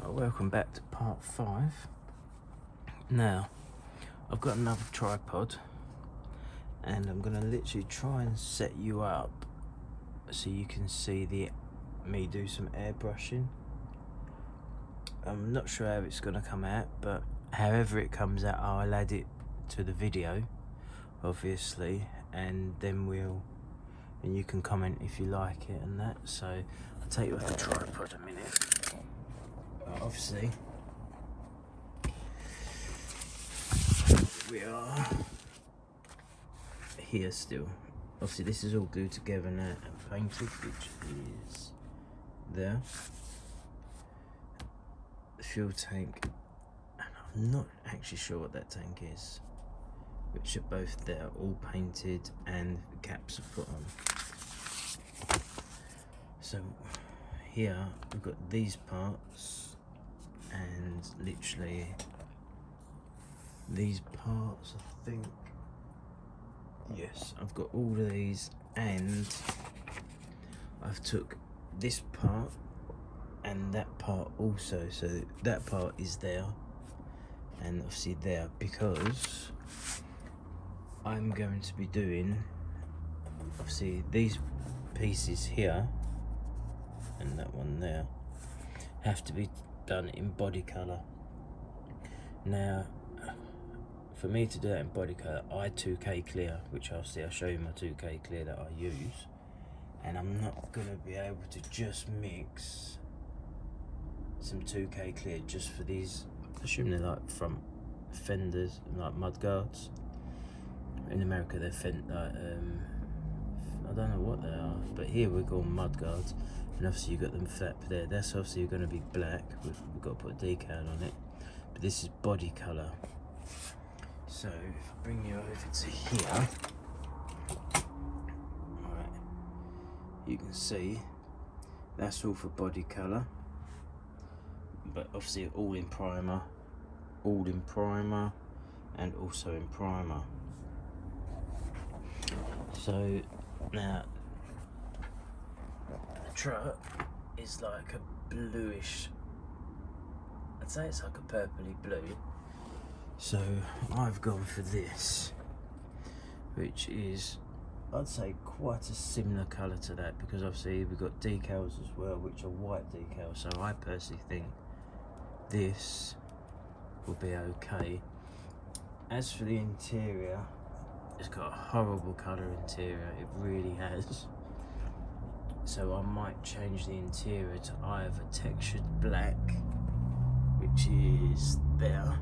Welcome back to part 5. Now, I've got another tripod and I'm going to literally try and set you up so you can see me do some airbrushing. I'm not sure how it's going to come out, but however it comes out, I'll add it to the video, obviously, and then and you can comment if you like it and that. So I'll take you off the tripod a minute. Obviously, we are here still. Obviously, this is all glued together now and painted, which is there. The fuel tank, and I'm not actually sure what that tank is, which are both there, all painted, and the caps are put on. So here we've got these parts. And literally these parts, I think, yes, I've got all of these, and I've took this part and that part also, so that part is there and obviously there, because I'm going to be doing obviously these pieces here and that one there have to be done in body colour. Now, for me to do that in body colour, I 2K clear, which I'll show you my 2K clear that I use, and I'm not going to be able to just mix some 2K clear just for these. I assume they're like front fenders, like mudguards. In America they're I don't know what they are, but here we're calling mudguards. And obviously you've got them flap there. That's obviously going to be black. We've got to put a decal on it. But this is body colour. So if I bring you over to here, alright, you can see that's all for body colour. But obviously all in primer, and also in primer. So now truck is like a bluish, I'd say it's like a purpley blue, so I've gone for this, which is, I'd say, quite a similar colour to that, because obviously we've got decals as well, which are white decals, so I personally think this will be okay. As for the interior, it's got a horrible colour interior, it really has. So I might change the interior to either textured black, which is there,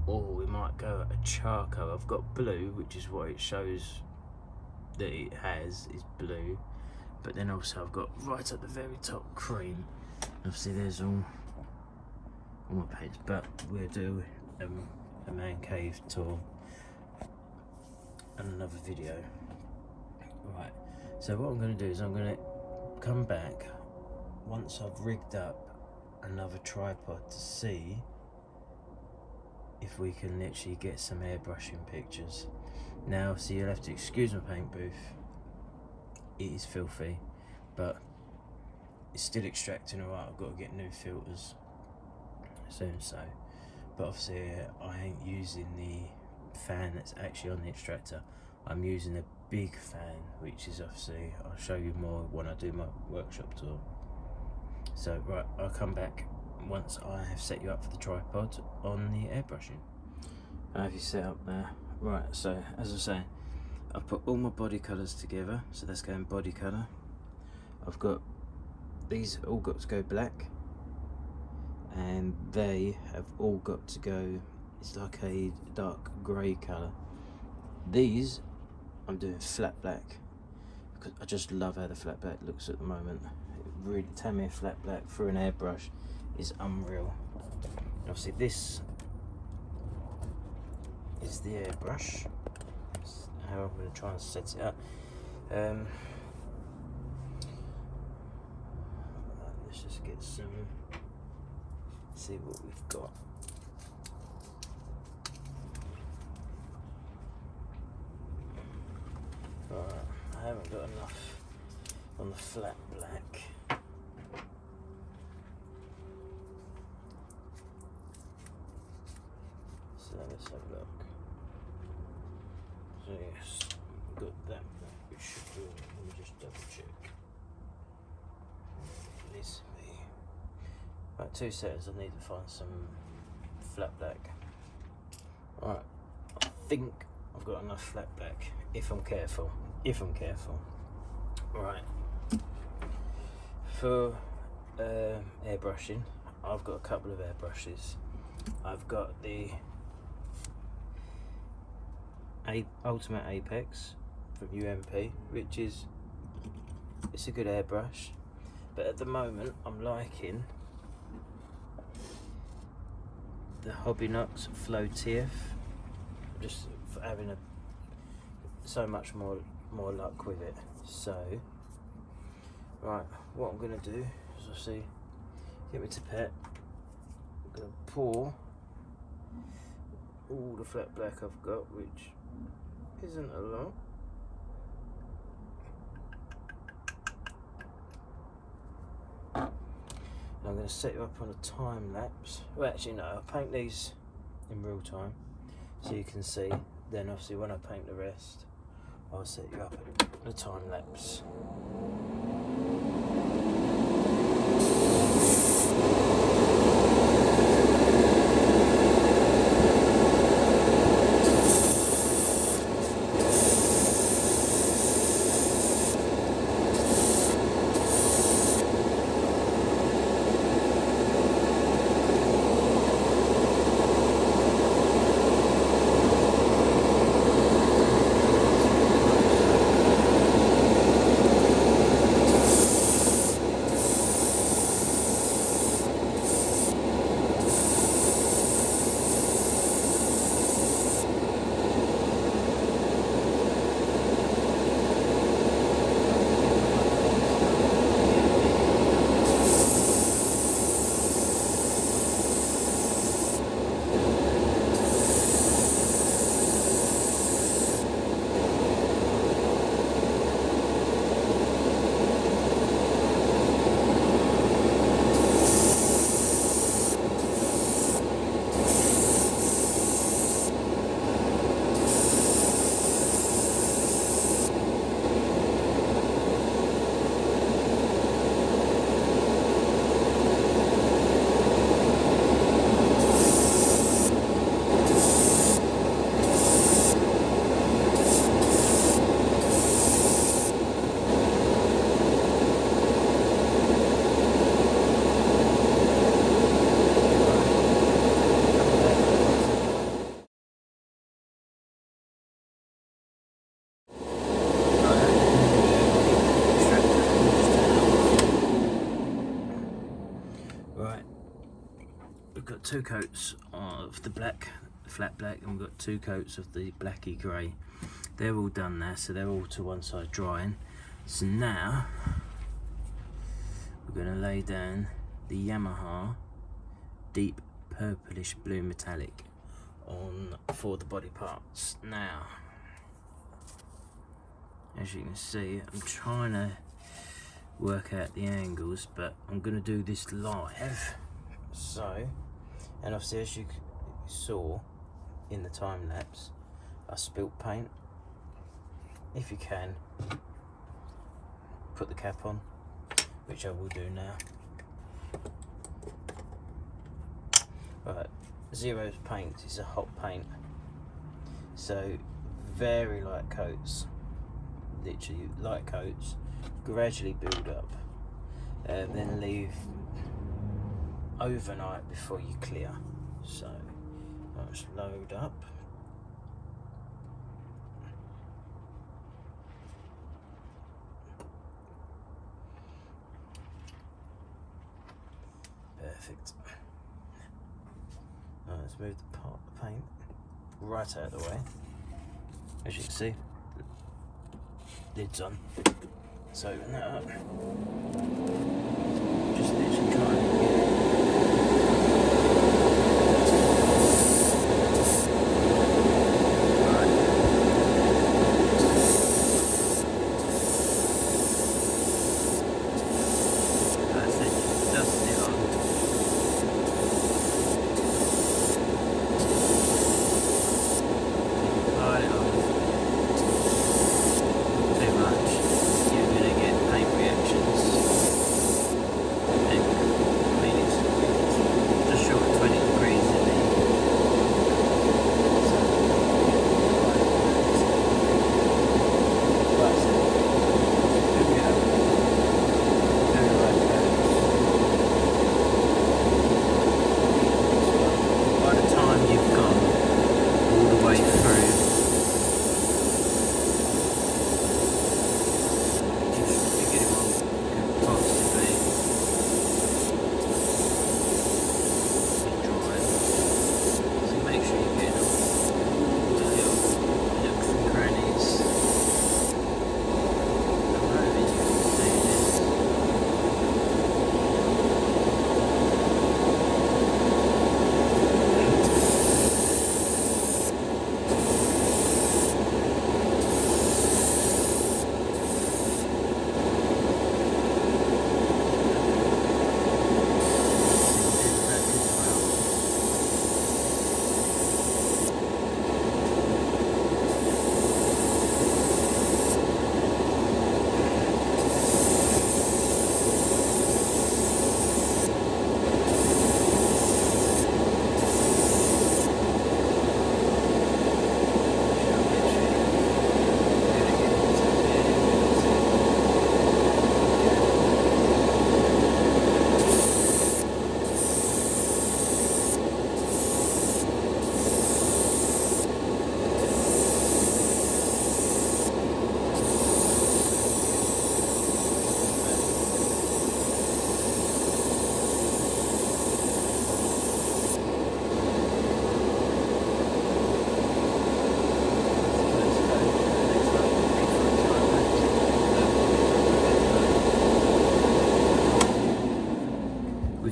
or we might go a charcoal. I've got blue, which is what it shows that it has, is blue, but then also I've got right at the very top cream. Obviously there's all my paints, but we'll do a man cave tour and another video. Right, so what I'm going to do is I'm going to come back once I've rigged up another tripod to see if we can literally get some airbrushing pictures. Now, so you'll have to excuse my paint booth, it is filthy, but it's still extracting alright. I've got to get new filters soon, so, but obviously I ain't using the fan that's actually on the extractor. I'm using a big fan, which is obviously, I'll show you more when I do my workshop tour. So right, I'll come back once I have set you up for the tripod on the airbrushing. I have you set up there. Right, so as I say, I've put all my body colours together, so that's going body colour. I've got these all got to go black, and they have all got to go, it's like a dark grey colour. These I'm doing flat black, because I just love how the flat black looks at the moment. It really, Tamiya flat black through an airbrush is unreal. Obviously this is the airbrush. That's how I'm going to try and set it up. Let's just get some, see what we've got. Right, I haven't got enough on the flat black. So let's have a look. So yes, got that. Which should do. Let me just double check. Listen me. Right, 2 setters. I need to find some flat black. Right, I think I've got enough flat black if I'm careful. Right, for airbrushing, I've got a couple of airbrushes. I've got the Ultimate Apex from UMP, which is, it's a good airbrush, but at the moment I'm liking the Hobbynox Flow TF, just for having so much more luck with it. So right, what I'm gonna do is, I'll see, get me to pet, I'm gonna pour all the flat black I've got, which isn't a lot. I'm going to set you up on a time lapse. Well, actually no, I'll paint these in real time so you can see. Then obviously when I paint the rest, I'll set you up on a time lapse. Got 2 coats of the flat black, and we've got 2 coats of the blacky grey. They're all done now, so they're all to one side drying. So now we're going to lay down the Yamaha deep purplish blue metallic on for the body parts. Now, as you can see, I'm trying to work out the angles, but I'm going to do this live. So, and obviously as you saw in the time lapse, I spilt paint. If you can, put the cap on, which I will do now. Right, Zero's paint is a hot paint, so very light coats, literally light coats, gradually build up, then leave overnight before you clear. So let's load up. Perfect. Now let's move the paint right out of the way. As you can see, lid's on. So open that up. Just literally try and get it.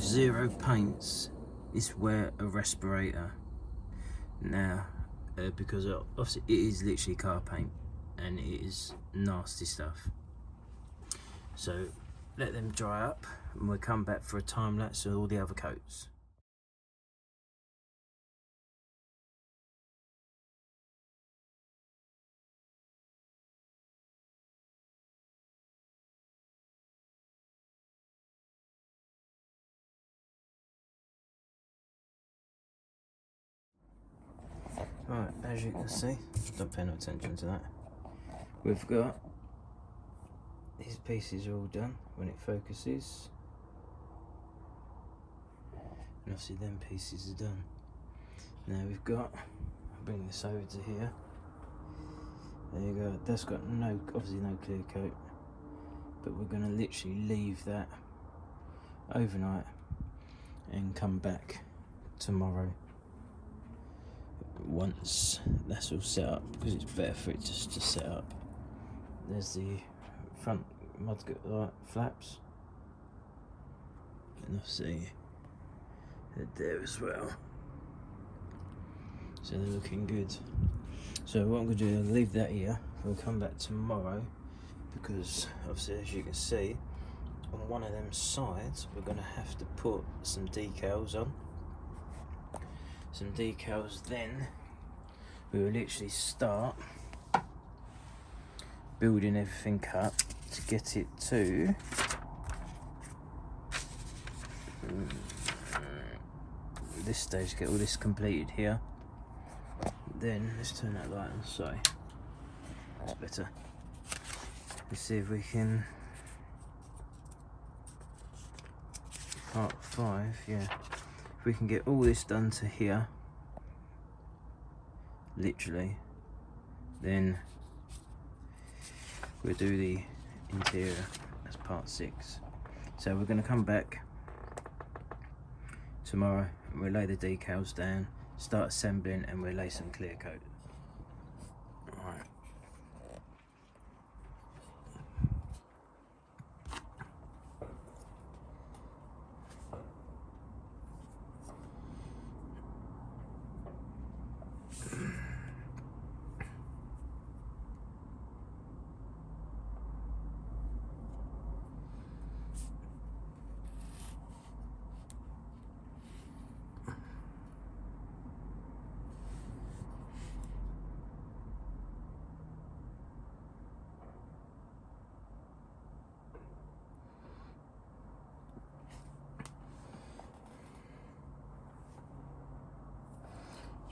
Zero paints this wear a respirator now, because obviously it is literally car paint and it is nasty stuff. So let them dry up and we'll come back for a time lapse of all the other coats. Right, as you can see, don't pay no attention to that. We've got these pieces are all done when it focuses, and obviously them pieces are done. Now we've got, I'll bring this over to here. There you go. That's got obviously no clear coat, but we're going to literally leave that overnight and come back tomorrow once that's all set up, because it's better for it just to set up. There's the front Mudguard flaps, and obviously they're there as well, so they're looking good. So what I'm going to do is leave that here. We'll come back tomorrow, because obviously, as you can see, on one of them sides we're going to have to put some decals on. Some decals, then we will literally start building everything up to get it to this stage, get all this completed here. Then let's turn that light on, sorry, that's better. Let's see if we can, part 5, yeah, if we can get all this done to here, literally, then we'll do the interior as part 6. So we're going to come back tomorrow and we'll lay the decals down, start assembling, and we'll lay some clear coat. Alright.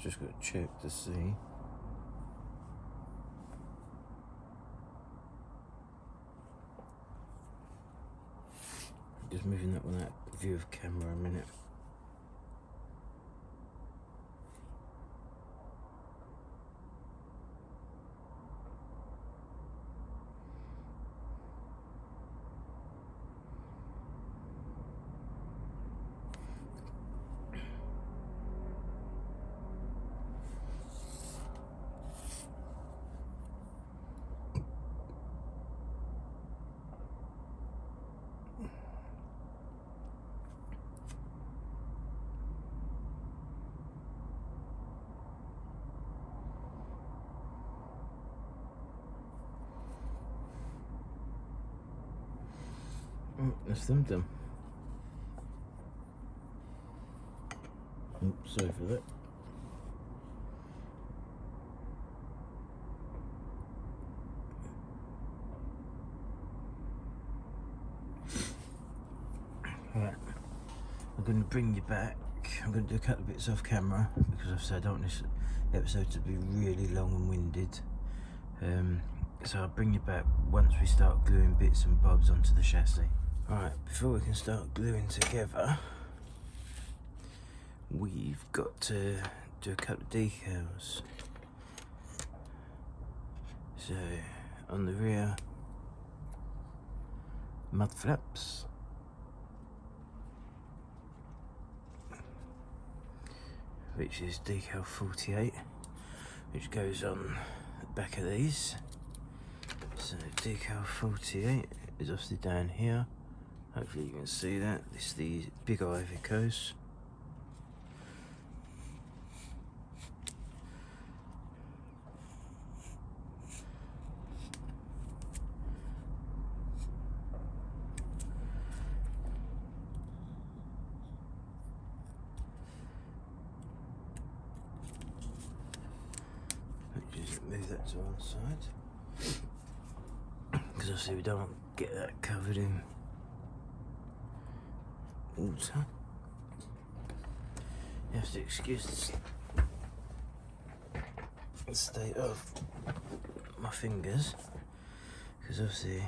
Just got to check to see. Just moving that one out of view of camera a minute. Oh, that's them done. Oops, sorry for that. Right, I'm going to bring you back. I'm going to do a couple of bits off camera, because I've said I don't want this episode to be really long and winded. So I'll bring you back once we start gluing bits and bobs onto the chassis. Alright, before we can start gluing together, we've got to do a couple of decals. So, on the rear mud flaps, which is decal 48, which goes on the back of these. So decal 48 is obviously down here Hopefully you can see that. This is the big Ivecos. Just move that to one side, because obviously we don't want to get that covered in water. You have to excuse the state of my fingers, because obviously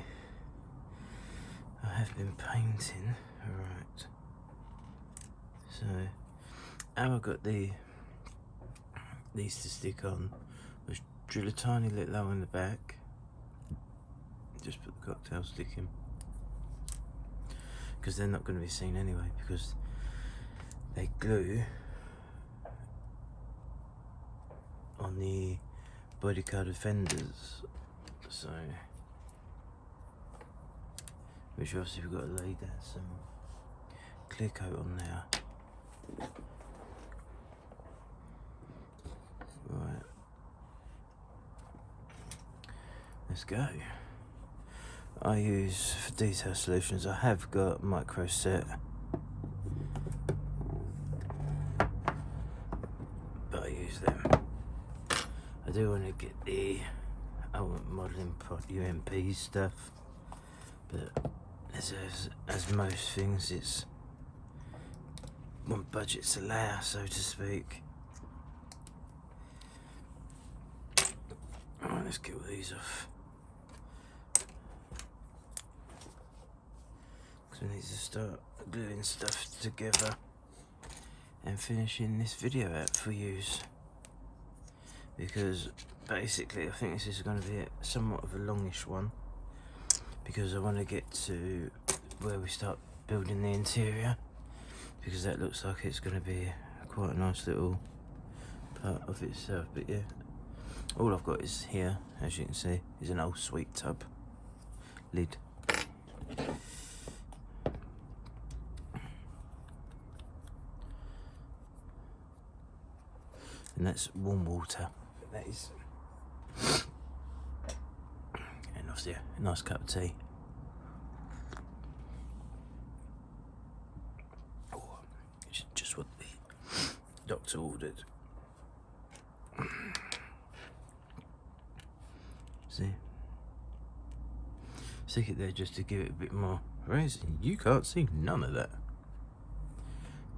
I have been painting. Right, so how I got these to stick on was drill a tiny little hole in the back, just put the cocktail stick in, because they're not going to be seen anyway, because they glue on the body carded fenders, so which obviously we've got to lay down some clear coat on there. Right, let's go. I use, for detail solutions, I have got micro set, but I use them. I do want to get the ultimate modelling UMP stuff, but as most things, it's what budgets allow, so to speak. Alright, let's get all these off, because we need to start gluing stuff together and finishing this video out for use, because basically I think this is going to be somewhat of a longish one, because I want to get to where we start building the interior, because that looks like it's going to be quite a nice little part of itself. But yeah, all I've got is here, as you can see, is an old sweet tub lid. And that's warm water. That is, and obviously a nice cup of tea. Oh, it's just what the doctor ordered. See, stick it there just to give it a bit more raising. You can't see none of that.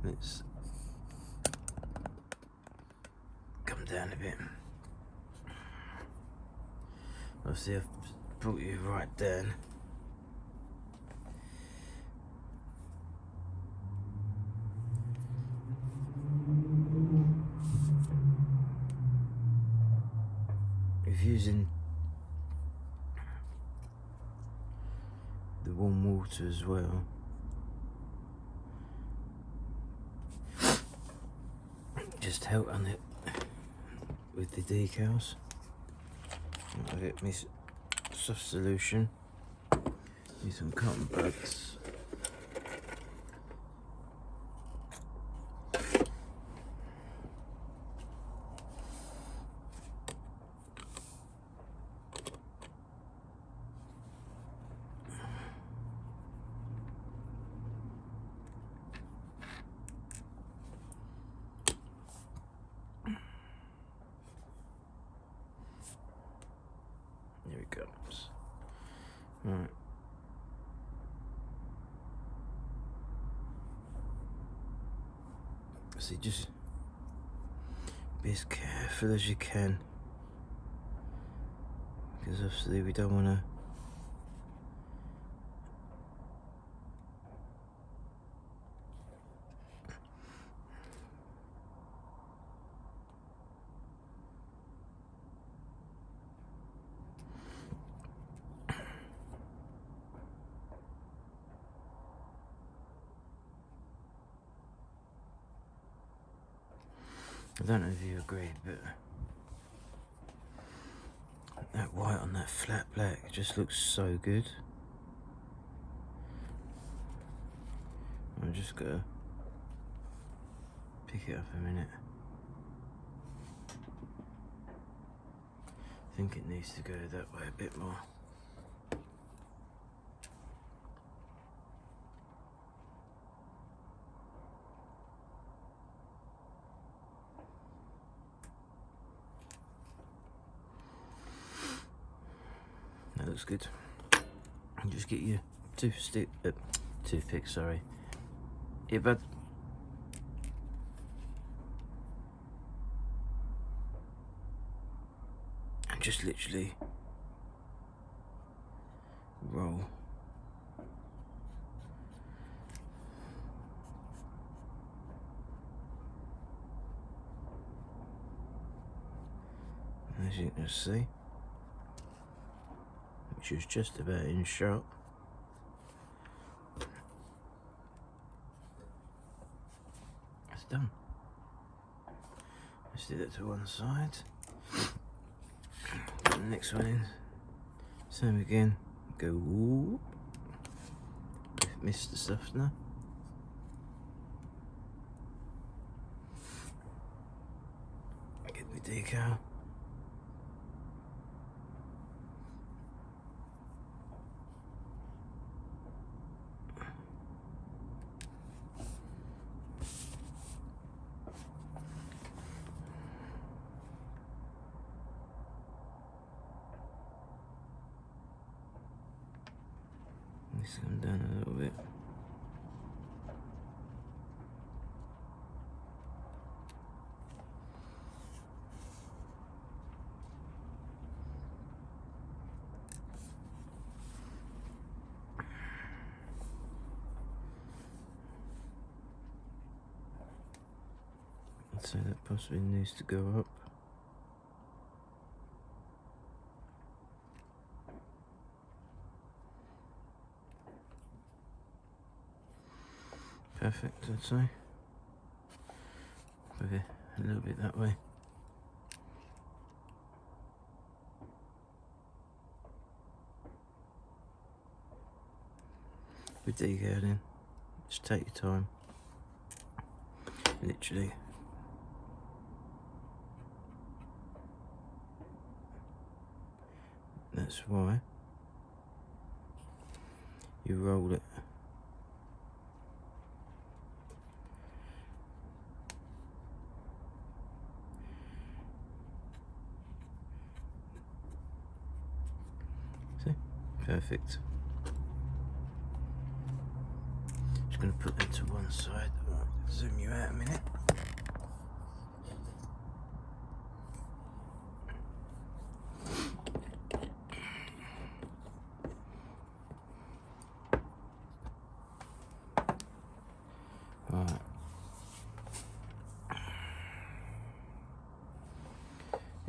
Let's come down a bit. Obviously I've brought you right down. If using the warm water as well, just help on it with the decals. I'll get me soft solution, use some cotton buds. Here it comes. Right. See, just be as careful as you can, because obviously we don't want to I don't know if you agree, but that white on that flat black just looks so good. I'm just gonna pick it up a minute. I think it needs to go that way a bit more. That looks good. And just get your toothpick, sorry. Earbud. And just literally roll. As you can see, which is just about in shot. That's done. Let's do that to one side. Put the next one in. Same again. Go whoop. Missed the softener. Get the decal. Let's come down a little bit. I'd say that possibly needs to go up. Perfect, I'd say. Maybe a little bit that way. With decal in, just take your time. Literally. That's why you roll it. See? Perfect. Just going to put that to one side. Right, zoom you out a minute. Right.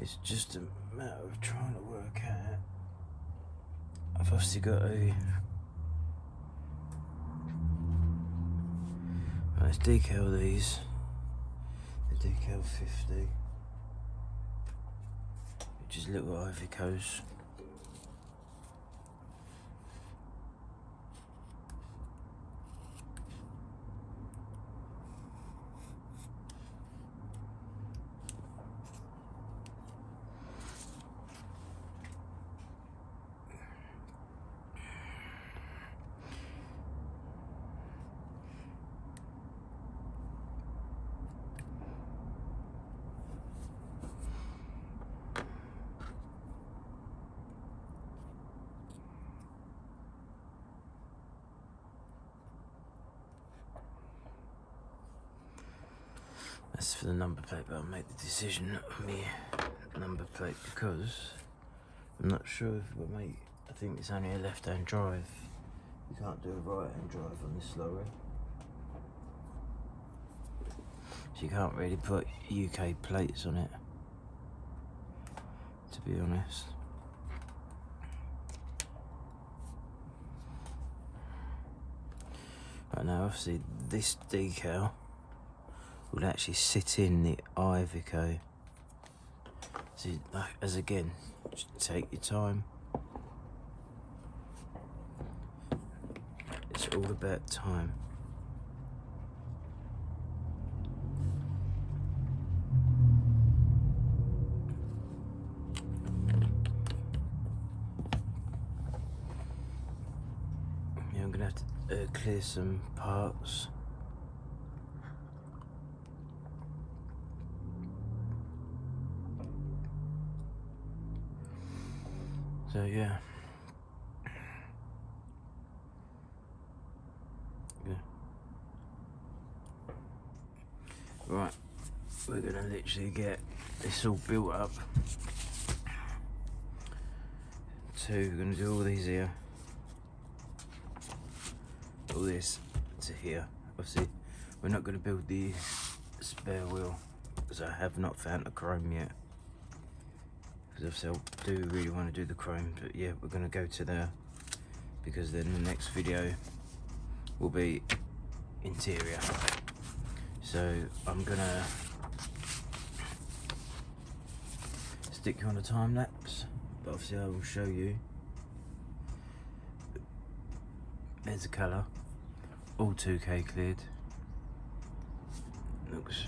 It's just a matter of trying to work out. I've obviously got a let's decal these. The decal 50, which is little Ivecos. That's for the number plate, but I'll make the decision on the number plate because I'm not sure if we'll make. I think it's only a left-hand drive. You can't do a right-hand drive on this lorry, so you can't really put UK plates on it, to be honest. Right now, obviously, this decal would actually sit in the Iveco. So, as again, just take your time. It's all about time. clear some parts. So yeah. Right, we're gonna literally get this all built up. We're gonna do all these here. All this to here. Obviously, we're not gonna build the spare wheel because I have not found the chrome yet. Because obviously I do really want to do the chrome, but yeah, we're gonna go to there because then the next video will be interior. So I'm gonna stick you on a time lapse, but obviously I will show you. There's the colour, all 2K cleared. Looks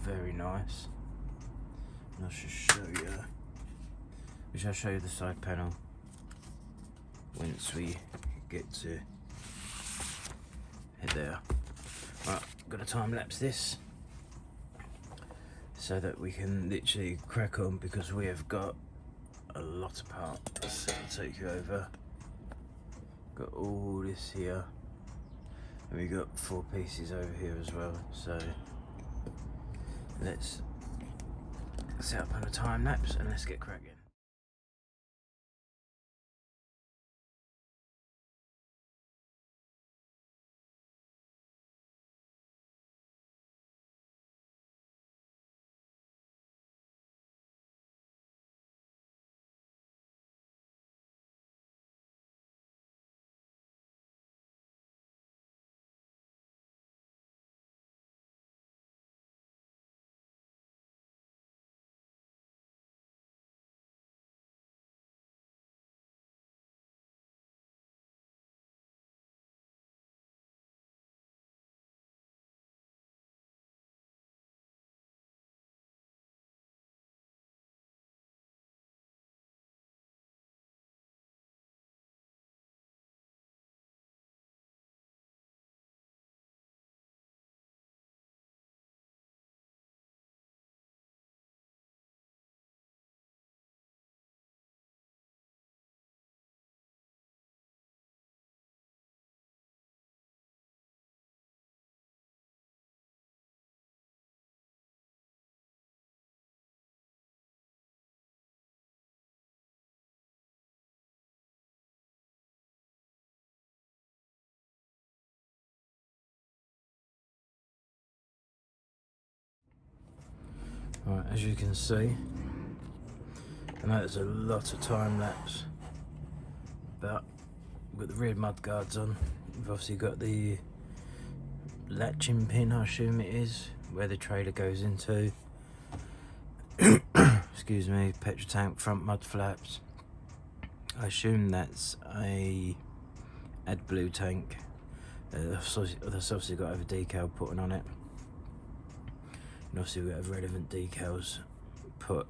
very nice. And I should show you. We shall show you the side panel once we get to head there. Right, I'm gonna time lapse this so that we can literally crack on because we have got a lot of parts. So I'll take you over. Got all this here, and we got 4 pieces over here as well. So let's set up on a time lapse and let's get cracking. Right, as you can see, I know there's a lot of time lapse, but we've got the rear mud guards on. We've obviously got the latching pin, I assume it is, where the trailer goes into. Excuse me, petrol tank, front mud flaps. I assume that's a AdBlue tank. That's obviously got over decal put on it. And obviously we have relevant decals put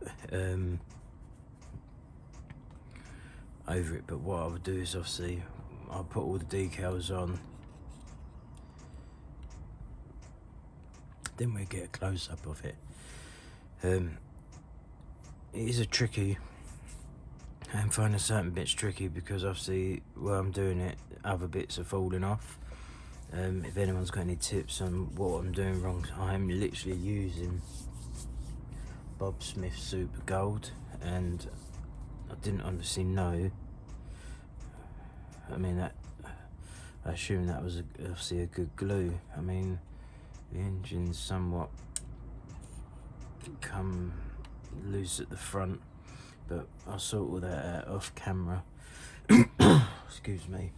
over it, but what I would do is obviously I'll put all the decals on, then we get a close-up of it. It is a tricky, I'm finding certain bits tricky because obviously where I'm doing it, other bits are falling off. If anyone's got any tips on what I'm doing wrong, I'm literally using Bob Smith Super Gold, and I didn't obviously know. I mean, I assume that was obviously a good glue. I mean, the engine's somewhat come loose at the front, but I'll sort all that out off camera. Excuse me.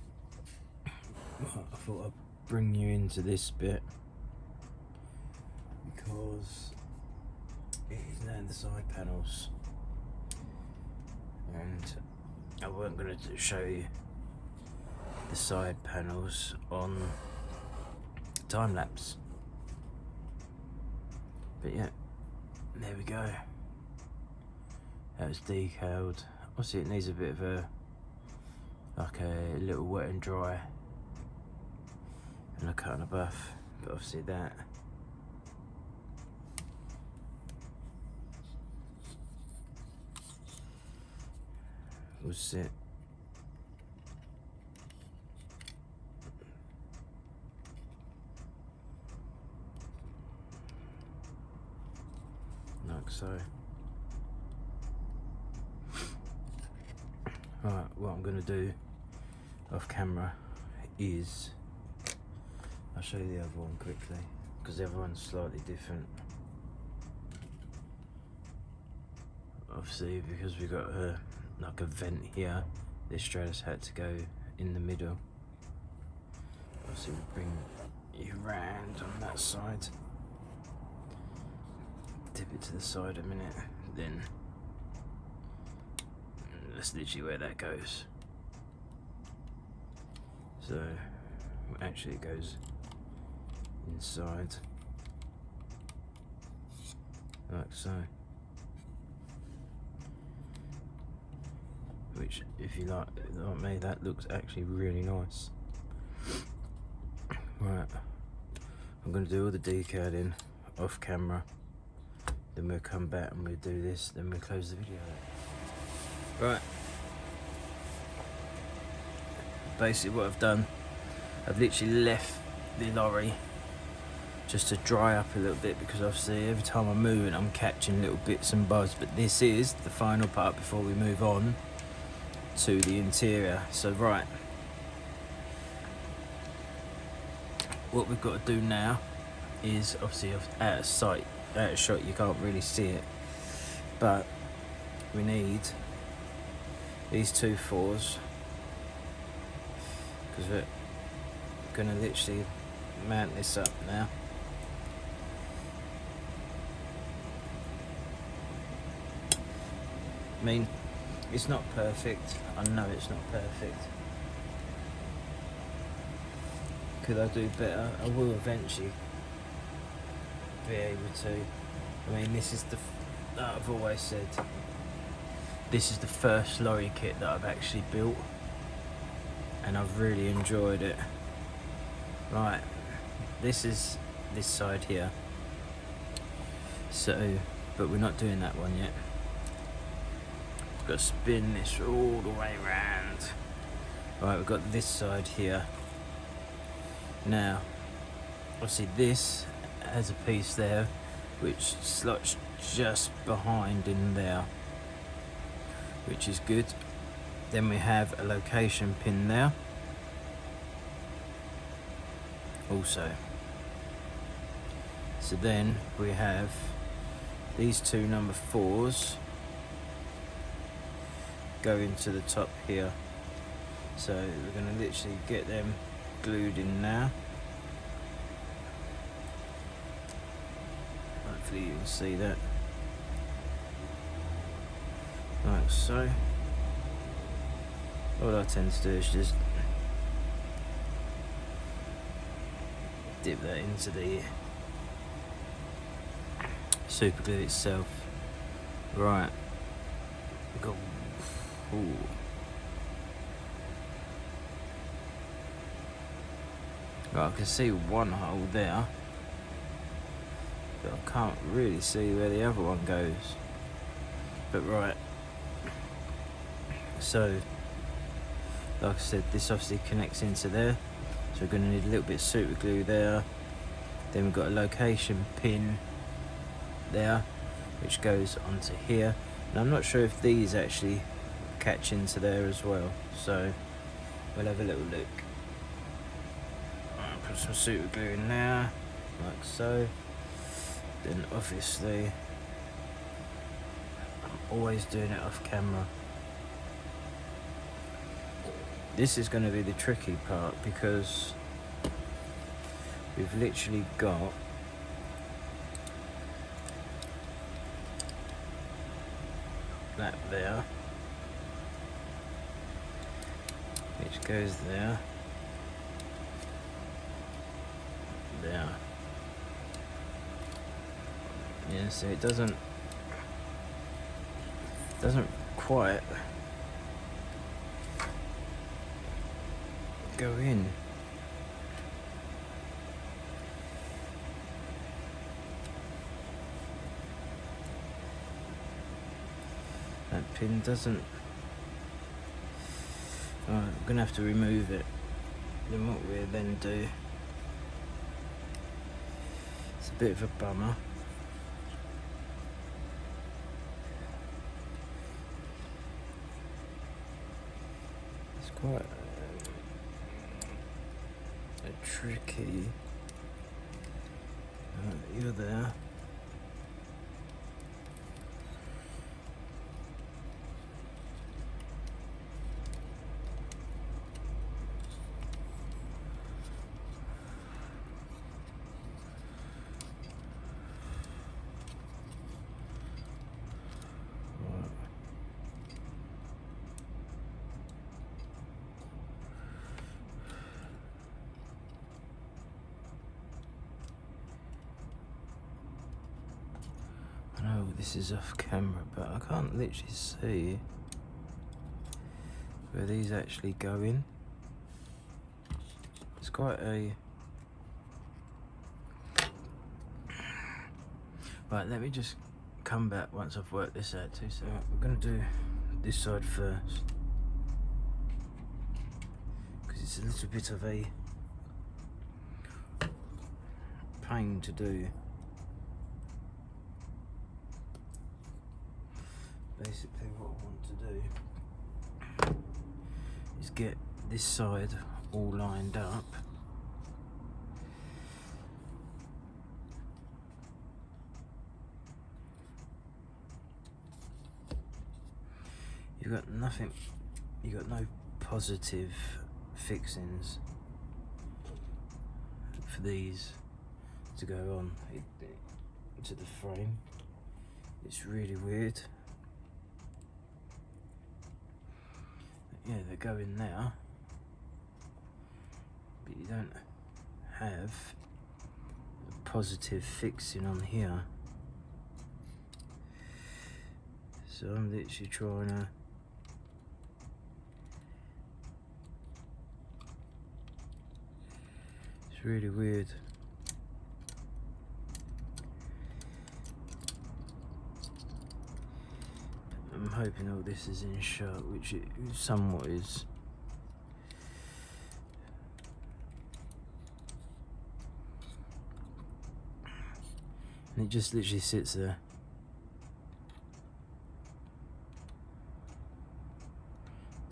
I thought I'd bring you into this bit because it is now the side panels, and I weren't going to show you the side panels on time lapse, but yeah, there we go. That was decaled. Obviously it needs a bit of a, like a little wet and dry and a cut and a buff, but obviously that will sit like so. Alright, what I'm going to do off camera is, I'll show you the other one quickly, because the other one's slightly different. Obviously, because we've got like a vent here, this Stralis had to go in the middle. Obviously, we'll bring you round on that side, tip it to the side a minute, then that's literally where that goes. So actually it goes inside like so, which, if you like me, that looks actually really nice. Right, I'm going to do all the decalling off camera, then we'll come back and we'll do this, then we'll close the video. Right, basically what I've done, I've literally left the lorry just to dry up a little bit, because obviously every time I'm moving I'm catching little bits and bobs, but this is the final part before we move on to the interior. So right, what we've got to do now is, obviously out of sight, out of shot, you can't really see it, but we need these 2 4s, because we're gonna literally mount this up now. I mean, it's not perfect, I know it's not perfect. Could I do better? I will eventually be able to. I mean, this is I've always said, this is the first lorry kit that I've actually built, and I've really enjoyed it. Right, this is this side here, so, but we're not doing that one yet. We've got to spin this all the way around. Right, we've got this side here. Now, obviously this has a piece there which slots just behind in there, which is good. Then we have a location pin there also. So then we have these 2 number 4s go into the top here. So we're going to literally get them glued in now. Hopefully you can see that. Like so. What I tend to do is just dip that into the super glue itself. Right. Go. Ooh. Right, I can see one hole there, but I can't really see where the other one goes. But right, so like I said, this obviously connects into there, so we're going to need a little bit of super glue there. Then we've got a location pin there which goes onto here, and I'm not sure if these actually catch into there as well, so we'll have a little look. Right, put some super glue in there like so. Then obviously I'm always doing it off camera. This is going to be the tricky part, because we've literally got that there, which goes there, there. Yeah, so it doesn't quite go in. that pin doesn't... Alright, I'm going to have to remove it. Then what we'll then do... It's a bit of a bummer. It's quite a tricky... you're there. I know this is off camera, but I can't literally see where these actually go in. It's quite a... Right, let me just come back once I've worked this out too. So we're going to do this side first, because it's a little bit of a pain to do. Basically what I want to do is get this side all lined up. You've got nothing, you've got no positive fixings for these to go on to the frame. It's really weird. Yeah, they go in there, but you don't have a positive fixing on here. So I'm literally trying to it's really weird. I'm hoping all this is in shot, which it somewhat is. And it just literally sits there.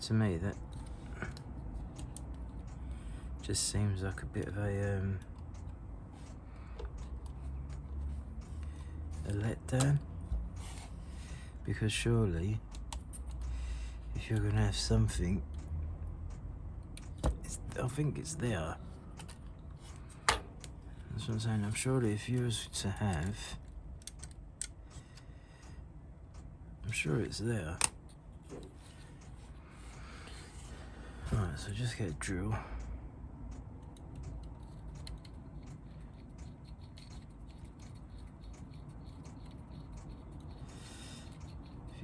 To me, that just seems like a bit of a letdown. Because surely, if you're going to have something, I think it's there. That's what I'm saying. I'm surely if you was to have, I'm sure it's there. Alright, so just get a drill.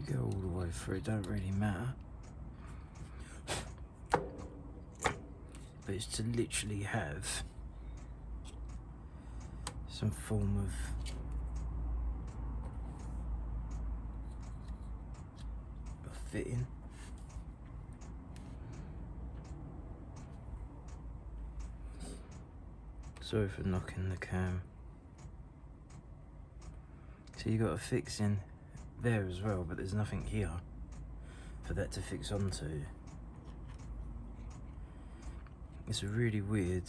Go all the way through, it don't really matter, but it's to literally have some form of fitting. Sorry for knocking the cam. So you got a fixing there as well, but there's nothing here for that to fix onto. It's a really weird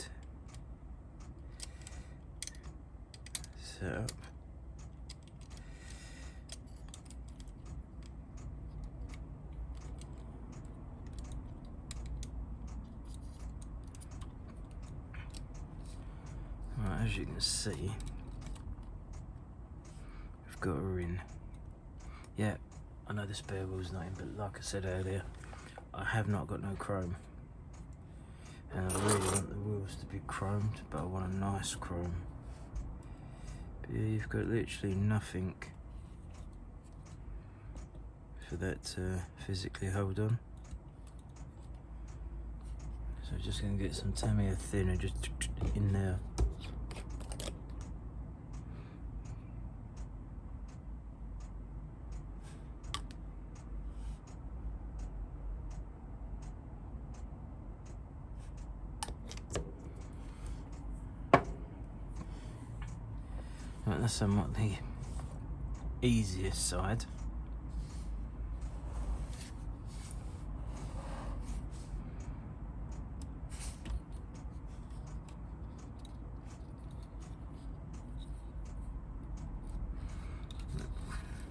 setup. Right, as you can see, we've got her in. Yeah, I know the spare wheel's not in, but like I said earlier, I have not got no chrome. And I really want the wheels to be chromed, but I want a nice chrome. But yeah, you've got literally nothing for that to physically hold on. So I'm just going to get some Tamiya thinner just in there. somewhat the easiest side.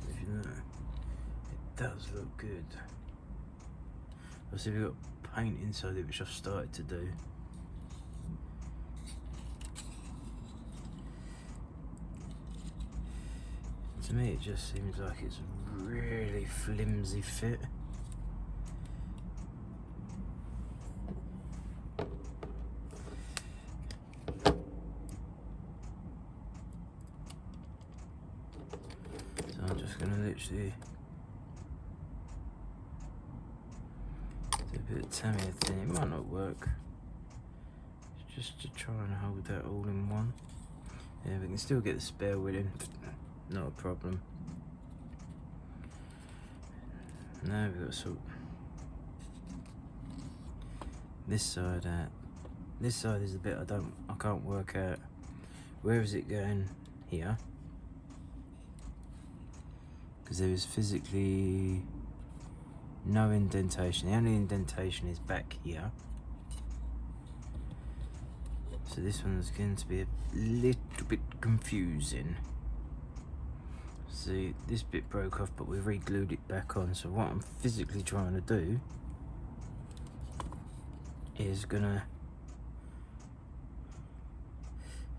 If you know, it does look good. Obviously we've got paint inside it, which I've started to do. To me it just seems like it's a really flimsy fit. So I'm just going to literally do a bit of Tammy thing. It might not work. It's just to try and hold that all in one. Yeah, we can still get the spare wheel in. Not a problem. Now we've got to sort this side out. This side is the bit I can't work out. Where is it going here? Because there is physically no indentation. The only indentation is back here. So this one's going to be a little bit confusing. See, this bit broke off, but we re-glued it back on. So what I'm physically trying to do is gonna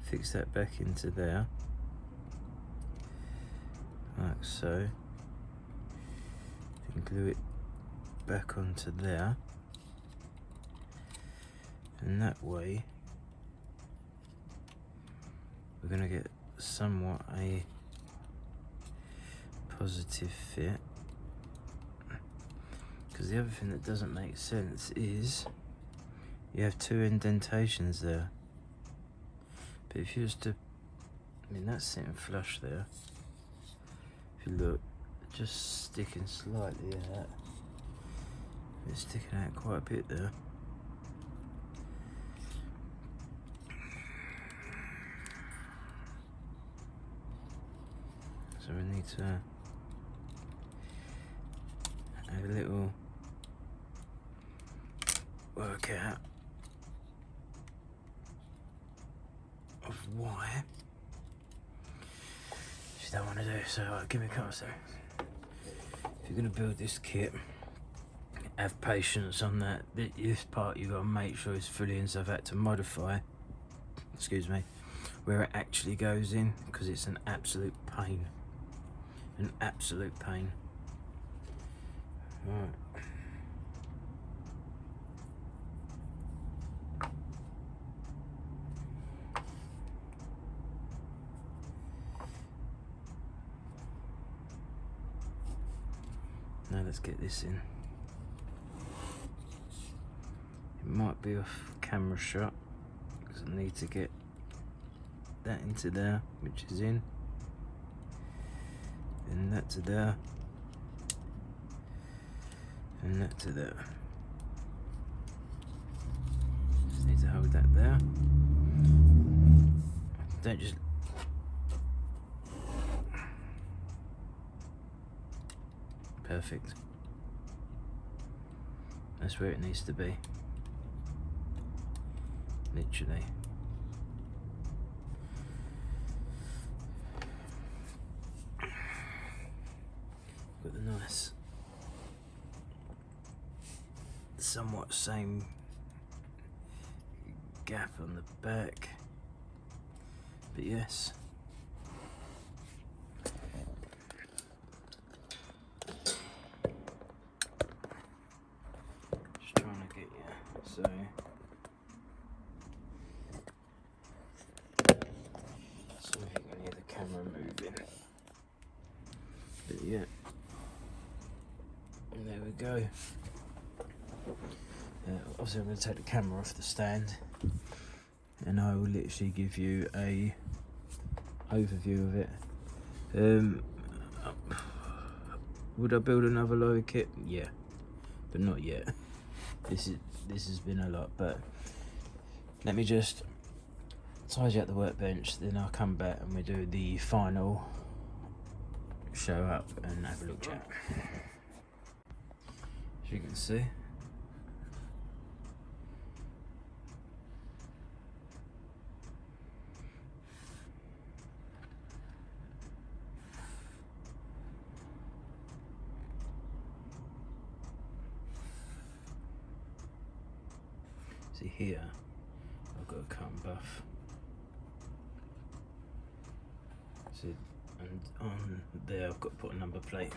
fix that back into there, like so, and glue it back onto there, and that way we're gonna get somewhat a positive fit. Because the other thing that doesn't make sense is you have two indentations there, but if you was to, I mean that's sitting flush there, if you look, just sticking slightly out, it's sticking out quite a bit there. So we need to have a little work out of why she don't want to do. So give me a couple of seconds. If you're going to build this kit, have patience on that. This part you've got to make sure it's fully in, so I've had to modify, excuse me, where it actually goes in, because it's an absolute pain. An absolute pain. Right. Now let's get this in. It might be off camera shot because I need to get that into there, which is in. And that to there, and that to there. Just need to hold that there. Don't just perfect. That's where it needs to be. Literally. Got the nice, somewhat same gap on the back, but yes. Just trying to get you, so if you can hear the camera moving, but yeah. And there we go. Obviously I'm going to take the camera off the stand and I will literally give you a overview of it. Would I build another lower kit? Yeah, but not yet. This has been a lot, but let me just tidy up the workbench, then I'll come back and we do the final show up and have a look chat. As you can see, here I've got a cut and buff. So, and on there I've got to put a number plate.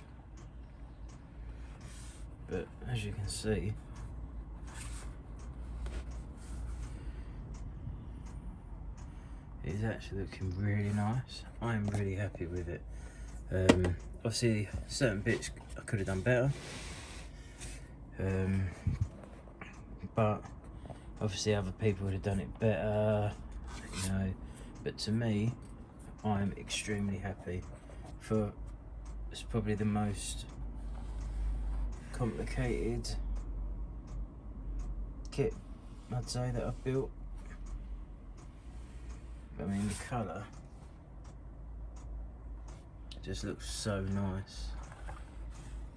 But as you can see, it's actually looking really nice. I'm really happy with it. Obviously certain bits I could have done better, but obviously other people would have done it better, you know, but to me, I'm extremely happy. For it's probably the most complicated kit, I'd say, that I've built. I mean, the colour just looks so nice.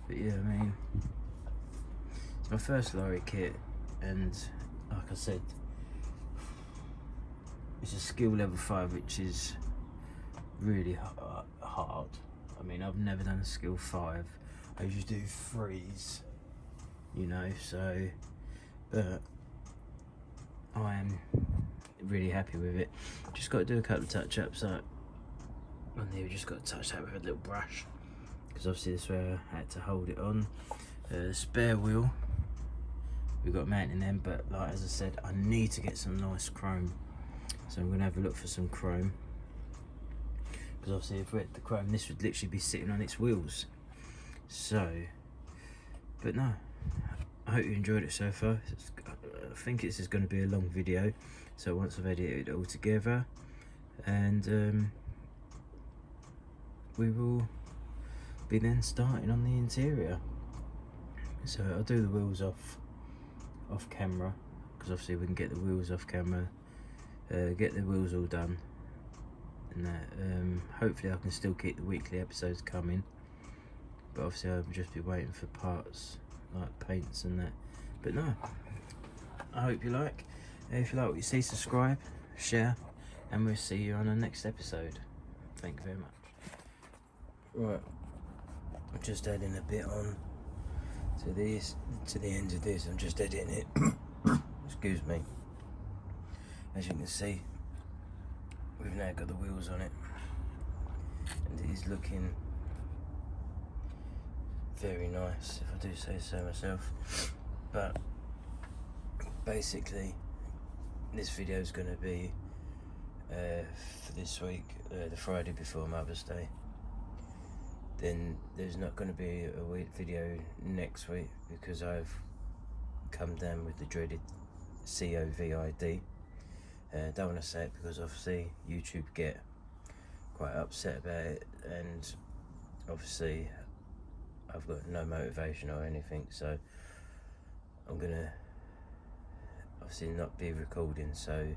But yeah, I mean, it's my first lorry kit, and like I said, it's a skill level 5, which is really hard. I mean, I've never done a skill 5. I usually do 3s, you know, so, but I am really happy with it. Just got to do a couple of touch-ups. On there, we just got to touch that with a little brush, because obviously this is where I had to hold it on. Spare wheel, we've got mounting them, but like as I said, I need to get some nice chrome, so I'm gonna have a look for some chrome, because obviously if we had the chrome, this would literally be sitting on its wheels. So, but no, I hope you enjoyed it so far. I think this is going to be a long video, so once I've edited it all together, and we will be then starting on the interior. So I'll do the wheels off camera, because obviously we can get the wheels off camera, get the wheels all done, and that hopefully I can still keep the weekly episodes coming, but obviously I'll just be waiting for parts like paints and that. But no, I hope you like. If you like what you see, subscribe, share, and we'll see you on the next episode. Thank you very much. Right, I'm just adding a bit on to this, to the end of this. I'm just editing it. Excuse me. As you can see, we've now got the wheels on it, and it is looking very nice, if I do say so myself. But basically, this video is going to be for this week, the Friday before Mother's Day. Then there's not going to be a video next week, because I've come down with the dreaded COVID. Don't want to say it, because obviously YouTube get quite upset about it, and obviously I've got no motivation or anything, so I'm gonna obviously not be recording. So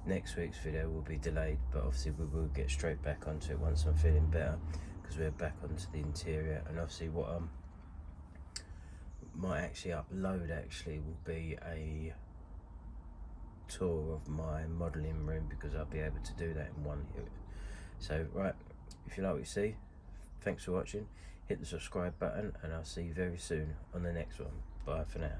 next week's video will be delayed, but obviously we will get straight back onto it once I'm feeling better, because we're back onto the interior. And obviously what I might actually upload will be a tour of my modelling room, because I'll be able to do that in one hit. So right, if you like what you see, thanks for watching. Hit the subscribe button, and I'll see you very soon on the next one. Bye for now.